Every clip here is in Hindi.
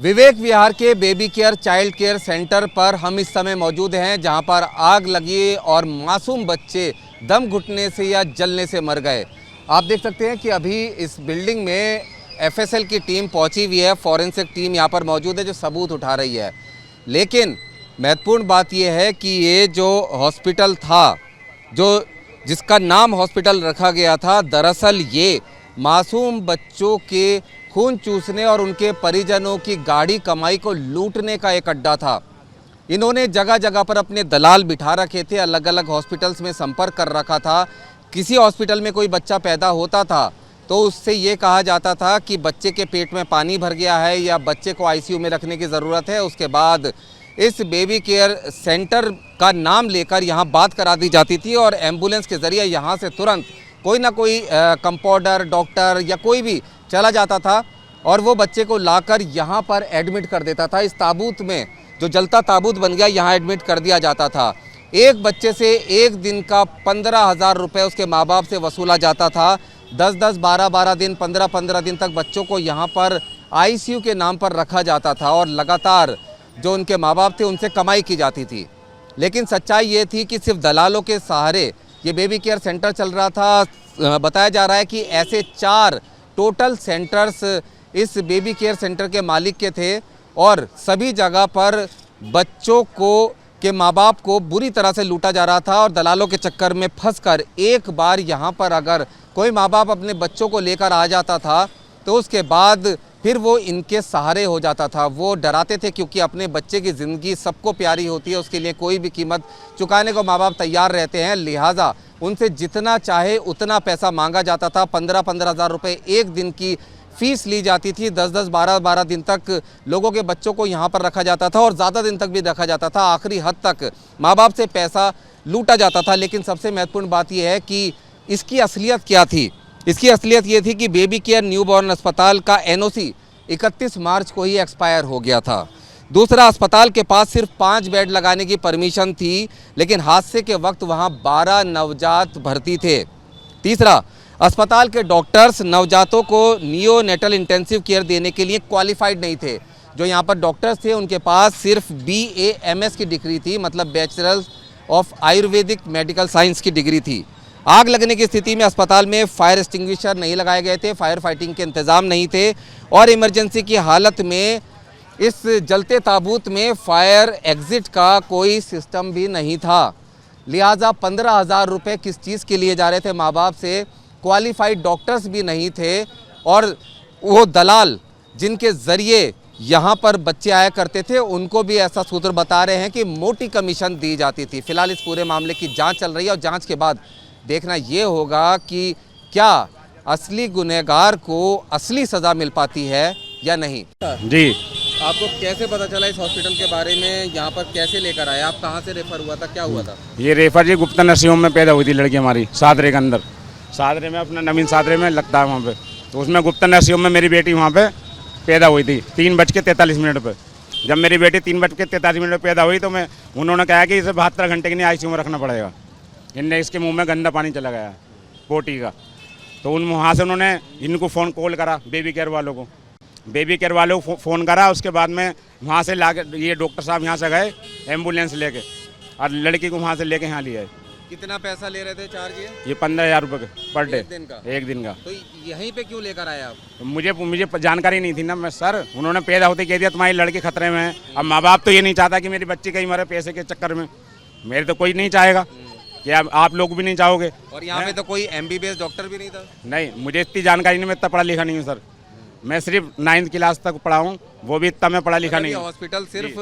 विवेक विहार के baby care child care centre पर हम इस समय मौजूद हैं, जहां पर आग लगी और मासूम बच्चे दम घुटने से या जलने से मर गए। आप देख सकते हैं कि अभी इस बिल्डिंग में एफएसएल की टीम पहुंची हुई है, फॉरेंसिक टीम यहां पर मौजूद है जो सबूत उठा रही है। लेकिन महत्वपूर्ण बात यह है कि ये जो हॉस्पिटल था, जिसका नाम हॉस्पिटल रखा गया था, दरअसल ये मासूम बच्चों के खून चूसने और उनके परिजनों की गाड़ी कमाई को लूटने का एक अड्डा था। इन्होंने जगह जगह पर अपने दलाल बिठा रखे थे, अलग अलग हॉस्पिटल्स में संपर्क कर रखा था। किसी हॉस्पिटल में कोई बच्चा पैदा होता था तो उससे ये कहा जाता था कि बच्चे के पेट में पानी भर गया है या बच्चे को आईसीयू में रखने की ज़रूरत है। उसके बाद इस बेबी केयर सेंटर का नाम लेकर यहाँ बात करा दी जाती थी और एम्बुलेंस के ज़रिए यहाँ से तुरंत कोई ना कोई कंपाउंडर, डॉक्टर या कोई भी चला जाता था और वो बच्चे को लाकर यहाँ पर एडमिट कर देता था। इस ताबूत में जो जलता ताबूत बन गया, यहाँ एडमिट कर दिया जाता था। एक बच्चे से एक दिन का 15,000 रुपये उसके माँ बाप से वसूला जाता था। 10-10, 12-12 दिन, 15-15 दिन तक बच्चों को यहाँ पर आईसीयू के नाम पर रखा जाता था और लगातार जो उनके माँ बाप थे उनसे कमाई की जाती थी। लेकिन सच्चाई ये थी कि सिर्फ दलालों के सहारे ये बेबी केयर सेंटर चल रहा था। बताया जा रहा है कि ऐसे 4 टोटल सेंटर्स इस बेबी केयर सेंटर के मालिक के थे और सभी जगह पर बच्चों के माँ बाप को बुरी तरह से लूटा जा रहा था। और दलालों के चक्कर में फंसकर एक बार यहाँ पर अगर कोई माँ बाप अपने बच्चों को लेकर आ जाता था तो उसके बाद फिर वो इनके सहारे हो जाता था। वो डराते थे क्योंकि अपने बच्चे की ज़िंदगी सबको प्यारी होती है, उसके लिए कोई भी कीमत चुकाने को माँ बाप तैयार रहते हैं। लिहाजा उनसे जितना चाहे उतना पैसा मांगा जाता था। 15-15 हज़ार रुपये एक दिन की फ़ीस ली जाती थी। 10-10, 12-12 दिन तक लोगों के बच्चों को यहाँ पर रखा जाता था और ज़्यादा दिन तक भी रखा जाता था। आखिरी हद तक माँ बाप से पैसा लूटा जाता था। लेकिन सबसे महत्वपूर्ण बात यह है कि इसकी असलियत क्या थी। इसकी असलियत ये थी कि बेबी केयर न्यूबॉर्न अस्पताल का एनओसी 31 मार्च को ही एक्सपायर हो गया था। दूसरा, अस्पताल के पास सिर्फ 5 बेड लगाने की परमिशन थी, लेकिन हादसे के वक्त वहां 12 नवजात भर्ती थे। तीसरा, अस्पताल के डॉक्टर्स नवजातों को नियोनेटल इंटेंसिव केयर देने के लिए क्वालिफाइड नहीं थे। जो यहाँ पर डॉक्टर्स थे उनके पास सिर्फ BAMS की डिग्री थी, मतलब bachelors of Ayurvedic medical science की डिग्री थी। आग लगने की स्थिति में अस्पताल में फायर एक्सटिंग्विशर नहीं लगाए गए थे, फायर फाइटिंग के इंतज़ाम नहीं थे और इमरजेंसी की हालत में इस जलते ताबूत में फायर एग्जिट का कोई सिस्टम भी नहीं था। लिहाजा 15,000 रुपये किस चीज़ के लिए जा रहे थे माँ बाप से, क्वालिफाइड डॉक्टर्स भी नहीं थे और वो दलाल जिनके ज़रिए यहाँ पर बच्चे आया करते थे उनको भी ऐसा सूत्र बता रहे हैं कि मोटी कमीशन दी जाती थी। फिलहाल इस पूरे मामले की जाँच चल रही है और जाँच के बाद देखना ये होगा कि क्या असली गुनहगार को असली सज़ा मिल पाती है या नहीं। जी, आपको कैसे पता चला इस हॉस्पिटल के बारे में, यहाँ पर कैसे लेकर आए, आप कहाँ से रेफर हुआ था, क्या हुआ था? ये रेफर जी गुप्ता नर्सिंग होम में पैदा हुई थी लड़की हमारी, सादरे के अंदर। सादरे में अपना नवीन सादरे में लगता है वहाँ पे, तो उसमें गुप्ता नर्सिंग होम में मेरी बेटी वहाँ पे पैदा हुई थी 3:43 पे। जब मेरी बेटी 3:43 पे पैदा हुई तो उन्होंने कहा कि इसे 72 घंटे के लिए आईसीयू में रखना पड़ेगा। इनने इसके मुंह में गंदा पानी चला गया पोटी का, तो वहाँ से उन्होंने इनको फ़ोन कॉल करा बेबी केयर वालों को। बेबी केयर वालों को फ़ोन करा, उसके बाद में वहाँ से ला के ये डॉक्टर साहब यहाँ से गए एम्बुलेंस लेके और लड़की को वहाँ से लेके यहाँ लिया है। कितना पैसा ले रहे थे चार्ज ये? 15,000 रुपये पर डे, एक दिन का। तो यहीं पे क्यों लेकर आए आप? तो मुझे जानकारी नहीं थी ना मैं सर, उन्होंने पैदा होते कह दिया तुम्हारी लड़की खतरे में है। अब माँ बाप तो ये नहीं चाहता कि मेरी बच्ची कहीं मरे पैसे के चक्कर में, मेरे तो कोई नहीं चाहेगा, क्या आप लोग भी नहीं चाहोगे। और यहाँ पे तो कोई MBBS डॉक्टर भी नहीं था? नहीं, मुझे इतनी जानकारी नहीं, मैं इतना पढ़ा लिखा नहीं हूँ सर। मैं सिर्फ 9th क्लास तक पढ़ा हूँ, वो भी इतना मैं पढ़ा लिखा नहीं हूँ। हॉस्पिटल सिर्फ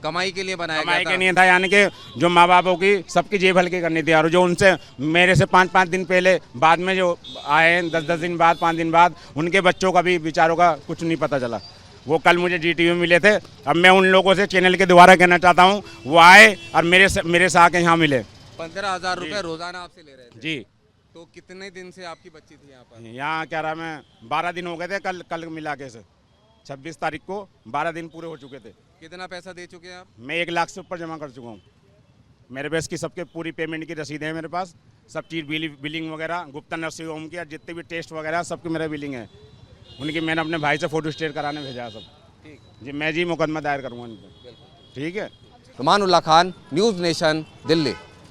कमाई के लिए बनाया कमाई के नहीं था, यानी कि जो माँ बापों की सबकी जेब हल्की करनी थी। और जो उनसे मेरे से 5-5 दिन पहले बाद में जो आए 10-10 दिन बाद, 5 दिन बाद, उनके बच्चों का भी बेचारों का कुछ नहीं पता चला। वो कल मुझे GTV में मिले थे। अब मैं उन लोगों से चैनल के द्वारा कहना चाहता हूँ, वो आए और मेरे से आके यहाँ मिले। 15,000 रुपये रोजाना आपसे ले रहे थे? जी। तो कितने दिन से आपकी बच्ची थी यहाँ पर? यहाँ क्या रहा, मैं 12 दिन हो गए थे कल मिला के से 26 तारीख को 12 दिन पूरे हो चुके थे। कितना पैसा दे चुके हैं आप? मैं 1 लाख से ऊपर जमा कर चुका हूँ। मेरे पास की सबके पूरी पेमेंट की रसीदें हैं मेरे पास, सब चीज़ बिलिंग वगैरह, गुप्ता नर्सिंग होम की जितने भी टेस्ट वगैरह सबकी मेरा बिलिंग है। उनकी मैंने अपने भाई से फोटो स्टेट कराने भेजा सब। ठीक। जी मैं जी मुकदमा दायर करूँगा इन पर। ठीक है। रुमानुल्लाह खान, न्यूज़ नेशन, दिल्ली।